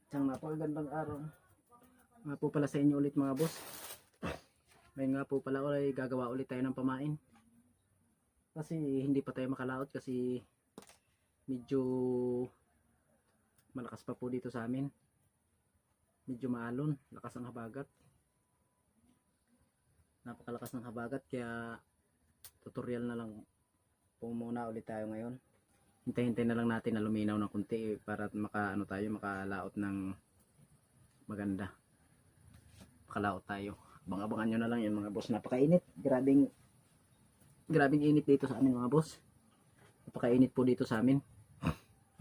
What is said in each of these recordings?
Isang napakagandang araw nga po pala sa inyo ulit mga boss. Ngayon nga po pala ay gagawa ulit tayo ng pamain. Kasi hindi pa tayo makalaot kasi medyo malakas pa po dito sa amin. Medyo maalon, lakas ang habagat. Napakalakas ng habagat kaya tutorial na lang po muna ulit tayo ngayon. Hintay-hintay na lang natin na luminaw ng kunti para makalaot ng maganda. Makalaot tayo. Abang-abangan nyo na lang yun mga boss. Napakainit. Grabing init dito sa amin mga boss. Napakainit po dito sa amin.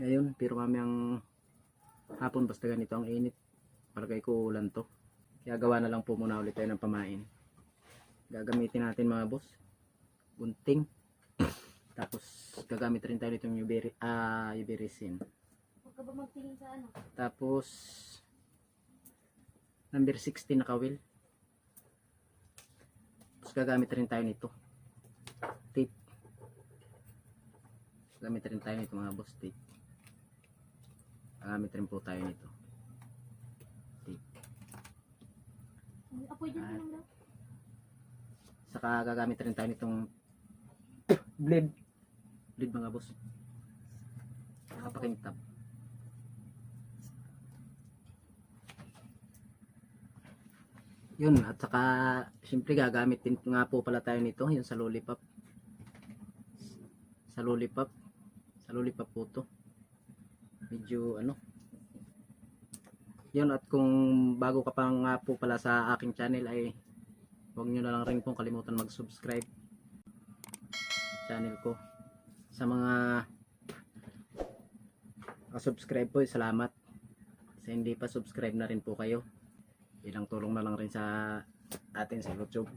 Ngayon, pero mamayang hapon basta ganito ang init. Palagay ko ulan to. Kaya gawa na lang po muna ulit tayo ng pamain. Gagamitin natin mga boss. Gunting. Tapos gagamit rin tayo nitong Uberisin. Huwag ka ba magtingin sa ano? Tapos number 60 na kawil. Tapos gagamit rin tayo nito. Tape. Gagamit rin tayo nito mga boss, tape. Gagamit rin po tayo nito. Tape. Pwede ka lang daw. Saka gagamit rin tayo nitong blade mga boss. Nakapakintab. Yun, at saka siyempre gagamit din nga po pala tayo nito, yung sa lollipop. Sa lollipop po to. Medyo ano. Yun, at kung bago ka pa nga po pala sa aking channel ay huwag nyo na lang rin pong kalimutan mag-subscribe channel ko. Sa mga subscribe po, salamat. Sa hindi pa subscribe na rin po kayo. Ilang tulong na lang rin sa atin sa YouTube.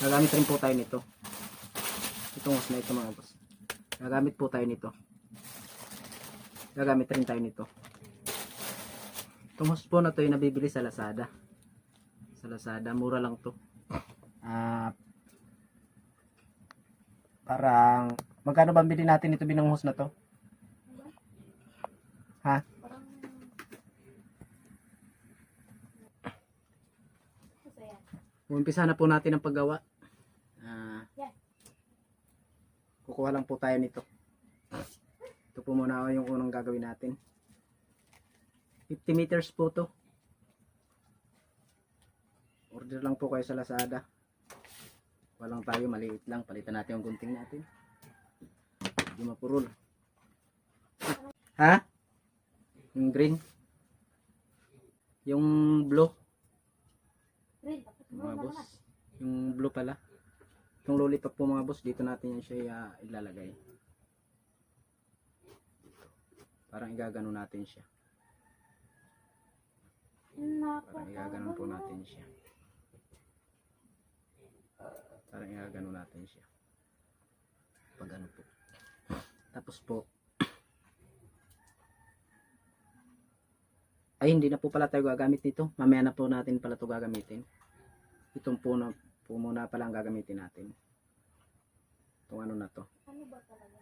Gagamit rin po tayo nito. Itong hose na ito mga boss. Gagamit po tayo nito. Gagamit rin tayo nito. Itong hose po na to yung nabibili sa Lazada. Sa Lazada, mura lang to. Parang magkano ba bili natin ito binang hose na to? Ha? Parang masaya. Umpisa na po natin ang paggawa. Yan. Kukuha lang po tayo nito. Ito po muna yung unang gagawin natin. 50 meters po to. Order lang po kayo sa Lazada. Walang tayo, maliit lang. Palitan natin yung gunting natin. Hindi mapurol. Ha? Yung green? Yung blue? Rin, tapos Mga na boss. naman. Yung blue pala. Itong lollipop po mga boss, dito natin yan siya ilalagay. Parang igagano natin siya. Parang igagano po natin siya. Parang igagano natin siya. Pag ano po. Tapos po, ay hindi na po pala tayo gagamit nito. Mamaya na po natin pala ito gagamitin. Itong po muna pala ang gagamitin natin. Itong ano na to. Ano ba talaga?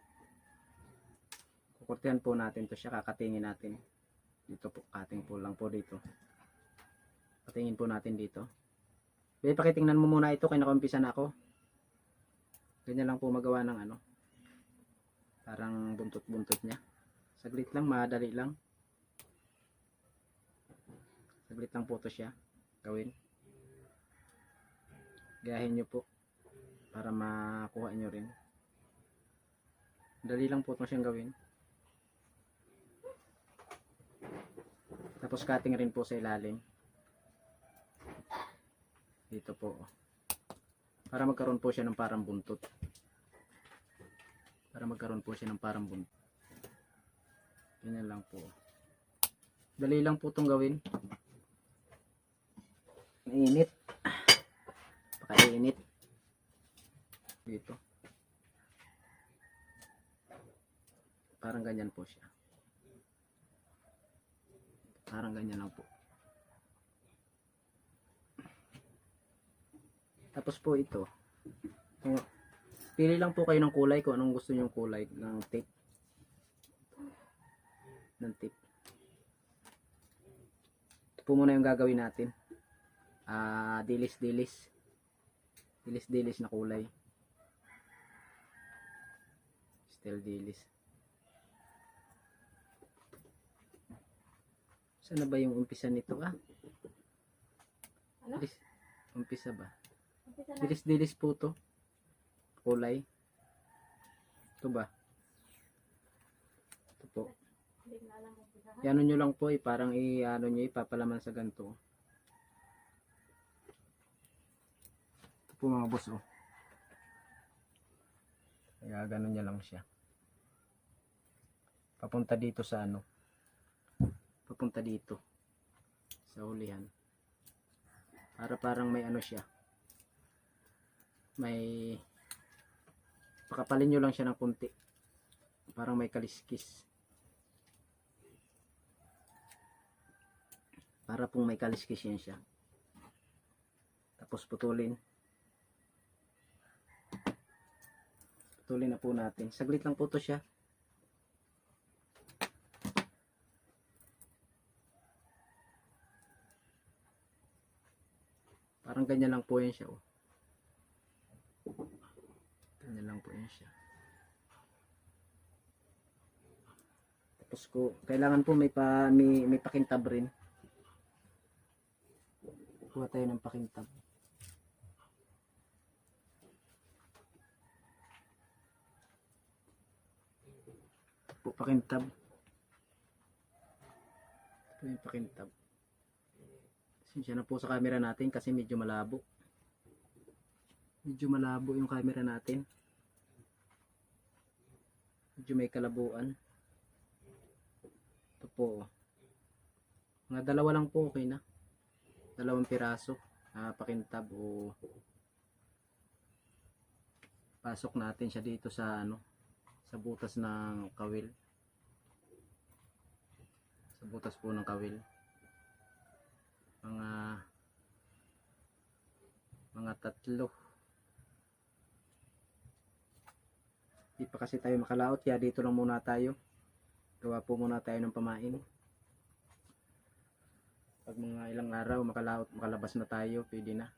Kukurtihan po natin to siya. Kakatingin natin. Dito po. Kating po lang po dito. Katingin po natin dito. Bili, pakitingnan mo muna ito. Kaya nakumpisa na ako. Ganyan lang po magawa ng ano. Parang buntot-buntot niya. Saglit lang. Madali lang. Saglit lang po ito siya. Gawin. Gayahin nyo po. Para makuha nyo rin. Dali lang po ito siyang gawin. Tapos cutting rin po sa ilalim. Dito po. Para magkaroon po siya ng parang buntot. Para magkaroon po siya ng parang buntot. Ganyan lang po. Dali lang po itong gawin. Mainit. Pakainit. Dito. Parang ganyan po siya. Parang ganyan lang po. Tapos po ito. Pili lang po kayo ng kulay kung anong gusto nyong kulay ng tape. Ng tape. po muna yung gagawin natin. Dilis-dilis. Dilis-dilis na kulay. Still dilis. Saan na ba yung umpisa nito? Ano? Umpisa ba? Umpisa na. Dilis-dilis po to. Kulay. Ito ba? Ito po. Hindi na alam kung umpisa. Iano nyo lang po parang i-ano nyo, ipapalaman sa ganito. Ito po mga boss Kaya ganun nyo lang siya. Papunta dito sa ano. Papunta dito. Sa hulihan. Para parang may ano siya. May pakapalin nyo lang siya ng kunti. Parang may kaliskis. Para pong may kaliskis yan siya. Tapos putulin. Putulin na po natin. Saglit lang po to siya. Parang ganyan lang po yan siya. Ganyan lang po yan siya. Tapos kailangan po may pakintab rin. Kuha tayo ng pakintab. Po pakintab. Ito yung pakintab. Sinsya na po sa camera natin kasi medyo malabo. Medyo malabo yung camera natin. Medyo may kalabuan. Ito po. Mga dalawa lang po okay na. 2 piraso pakintab o pasok natin siya dito sa ano, sa butas ng kawil. Sa butas po ng kawil. Mga 3. Di pa kasi tayo makalaot kaya dito lang muna tayo. Gawa po muna tayo ng pamain. Pag mga ilang araw makalabas na tayo, pwede na.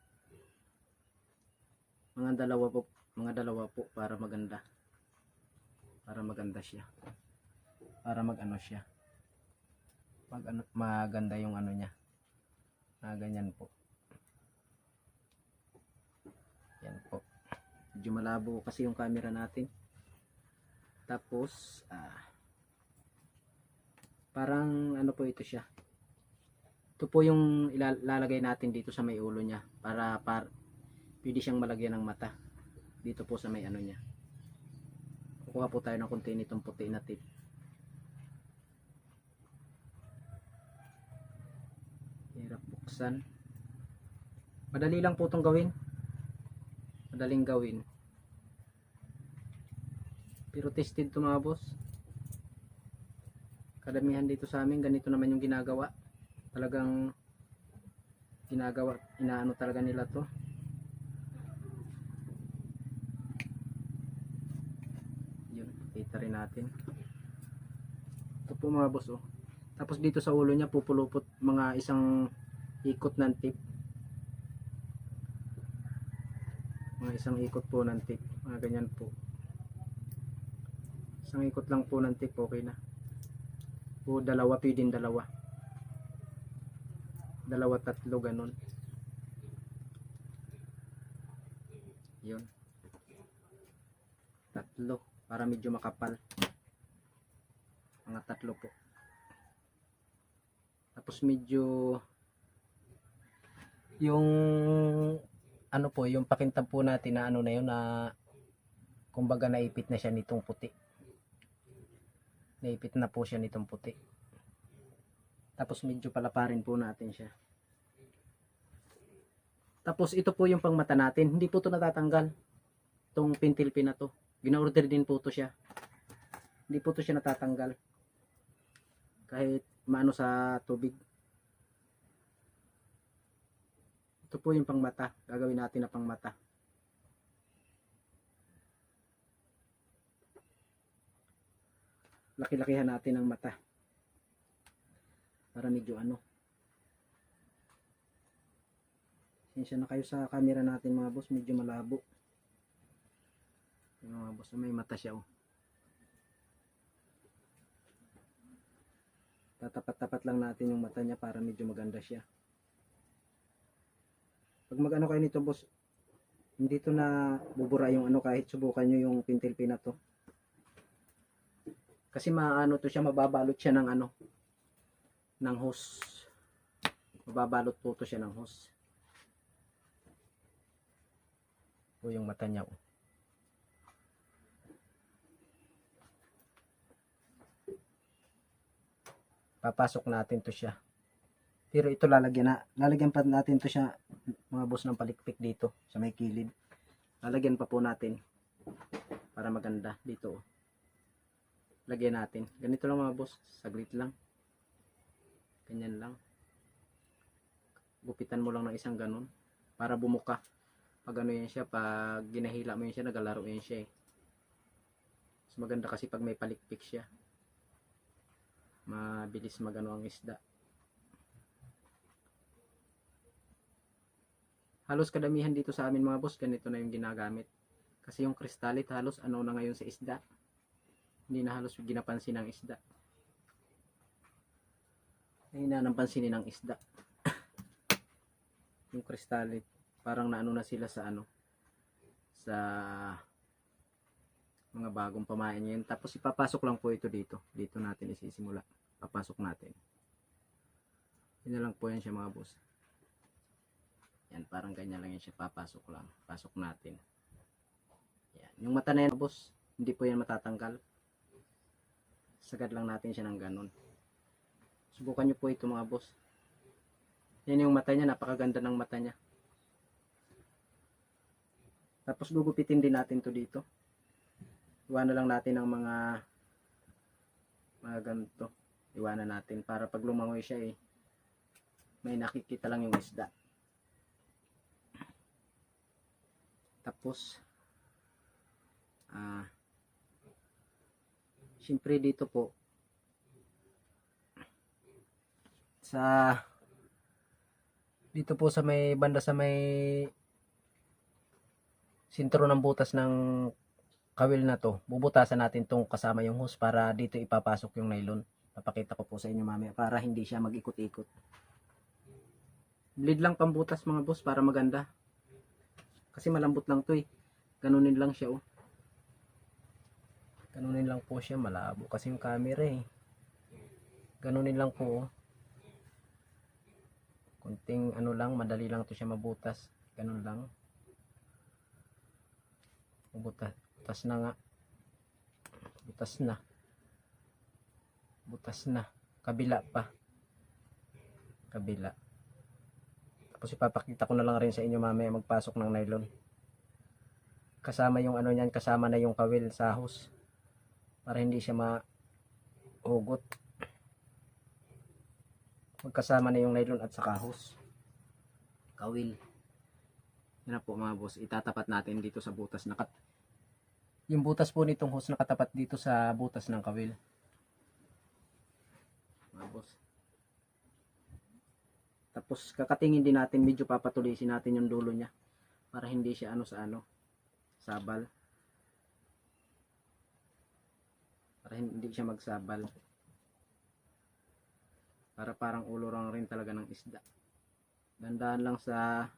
Mga dalawa po para maganda. Para maganda siya. Para magano siya. Maganda yung ano niya. Ganyan po. Yan po. Medyo malabo kasi yung camera natin. Tapos parang ano po ito siya. Ito po yung ilalagay natin dito sa may ulo niya para pwede siyang malagyan ng mata. Dito po sa may ano niya. Kukuha po tayo ng konti nitong puti na tip. Hirap buksan. Madali lang po itong gawin. Madaling gawin. Pero tested to mga boss. Kadamihan dito sa amin ganito naman yung ginagawa. Talagang inaano talaga nila to. Yun, kita rin natin. Ito po mga boss Tapos dito sa ulo niya pupulupot mga isang ikot ng tip. Mga isang ikot po ng tip. Mga ganyan po. Isang ikot lang po ng tip, okay na. O dalawa, pwedeng dalawa. 2, 3, ganun. Yun. 3 para medyo makapal. Mga 3 po. Tapos medyo yung ano po, yung pakintab po natin na ano na yun na kumbaga naipit na siya nitong puti. Naipit na po siya nitong puti. Tapos medyo palaparin po natin siya. Tapos ito po yung pangmata natin. Hindi po ito natatanggal. Itong pintil pin na to. Gina-order din po ito siya. Hindi po ito siya natatanggal. Kahit maano sa tubig. Ito po yung pangmata. Gagawin natin na pangmata. Laki-lakihan natin ang mata. Para medyo ano. Pasensya na kayo sa camera natin mga boss, medyo malabo. Yung mga boss, may mata siya oh. Tatapat-tapat lang natin yung mata niya para medyo maganda siya. Pag mag-ano kayo nito boss, hindi to na bubura yung ano kahit subukan nyo yung pintil na to. Kasi maano to siya, mababalot siya ng ano, ng hose. Mababalot po to siya ng hose. O yung mata niya oh. Papasok natin to siya. Pero ito lalagyan pa natin to siya mga boss ng palikpik dito sa may kilid. Lalagyan pa po natin para maganda dito. Oh. Lagyan natin. Ganito lang mga boss, saglit lang. Ganyan lang. Gupitan mo lang ng isang ganun para bumuka. Pag ano yan siya, pag ginahila mo yan siya, nagalaro yan siya eh. Mas maganda kasi pag may palikpik siya. Mabilis magano ang isda. Halos kadamihan dito sa amin mga boss, ganito na yung ginagamit. Kasi yung kristalit halos ano na ngayon sa isda. Hindi na halos ginapansin ng isda. Hindi na napansinin ng isda. Yung kristalit, parang naano na sila sa ano, sa mga bagong pamain ngayon. Tapos ipapasok lang po ito dito. Dito natin isisimula. Papasok natin. Yun na lang po yan siya mga boss. Yan, parang ganyan lang yan siya. Papasok lang. Pasok natin. Yan. Yung mata na yan boss, hindi po yan matatanggal. Sagad lang natin siya ng ganun. Subukan nyo po ito mga boss. Yan yung mata niya. Napakaganda ng mata niya. Tapos gugupitin din natin to dito. Iwanan lang natin ang mga ganito. Iwanan natin para pag lumangoy siya eh, may nakikita lang yung isda. Tapos siyempre dito po sa may banda sa may sintro ng butas ng kawil na to, bubutasan natin tong kasama yung hose para dito ipapasok yung nylon. Papakita ko po sa inyo mamaya para hindi siya mag-ikot-ikot. Bleed lang pambutas mga boss para maganda. Kasi malambot lang to eh. Ganunin lang siya oh. Ganunin lang po siya, malabo kasi yung camera eh. Ganunin lang po oh. Kunting ano lang, madali lang to siya mabutas. Ganun lang. Butas na nga. Butas na. Kabila pa. Kabila. Tapos ipapakita ko na lang rin sa inyo mamaya magpasok ng nylon. Kasama yung ano niyan, kasama na yung kawil sa hose. Para hindi siya mahugot. Magkasama na yung nylon at saka hose. Kawil. Yan na po mga boss. Itatapat natin dito sa butas. Yung butas po nitong hose nakatapat dito sa butas ng kawil. Mga boss. Tapos kakatingin din natin, medyo papatulisin natin yung dulo niya. Para hindi siya sabal. Para hindi siya magsabal. Para parang ulo lang rin talaga ng isda. Dandahan lang sa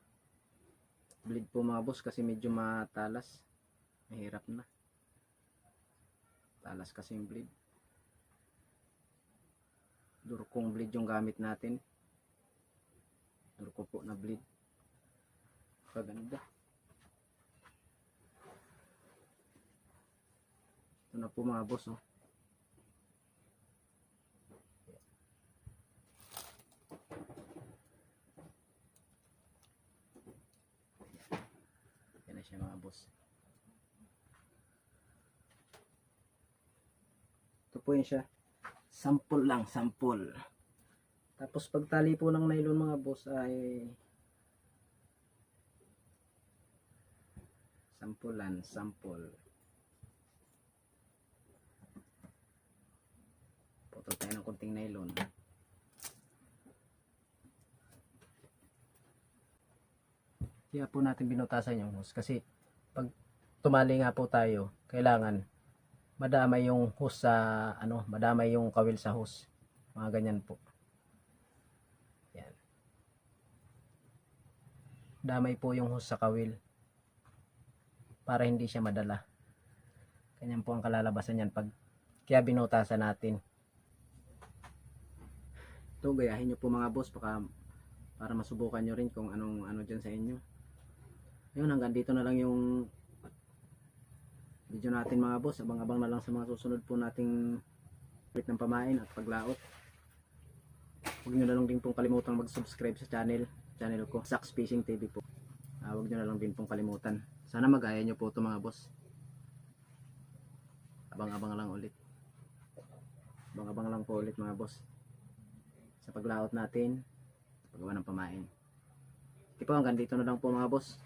bleed po mga boss kasi medyo matalas. Mahirap na. Talas kasi yung bleed. Durkong bleed yung gamit natin. Durko po na bleed. Kaganda. Ito na po mga boss oh. Yan na siya mga boss. Ito po yun siya. Sample lang, sample. Tapos pagtali po ng nylon mga boss ay sample. Putol tayo ng konting nylon. Kaya po natin binutasan yung hose kasi pag tumali nga po tayo, kailangan madamay yung hose sa ano, madamay yung kawil sa hose. Mga ganyan po. Yan. Damay po yung hose sa kawil para hindi siya madala. Ganyan po ang kalalabasan yan pag kaya binutasan natin. Ito, gayahin nyo po mga boss para masubukan nyo rin kung anong ano dyan sa inyo. Yun, hanggang dito na lang yung video natin mga boss. Abang-abang na lang sa mga susunod po nating ulit ng pamain at paglaot. Huwag nyo na lang din pong kalimutang mag-subscribe sa channel ko, Sax Fishing TV po. Huwag nyo na lang din pong kalimutan. Sana magaya nyo po ito mga boss. Abang-abang lang ulit. Abang-abang lang po ulit mga boss. Sa paglaot natin, sa paggawa ng pamain. Tipo, hanggang dito na lang po mga boss.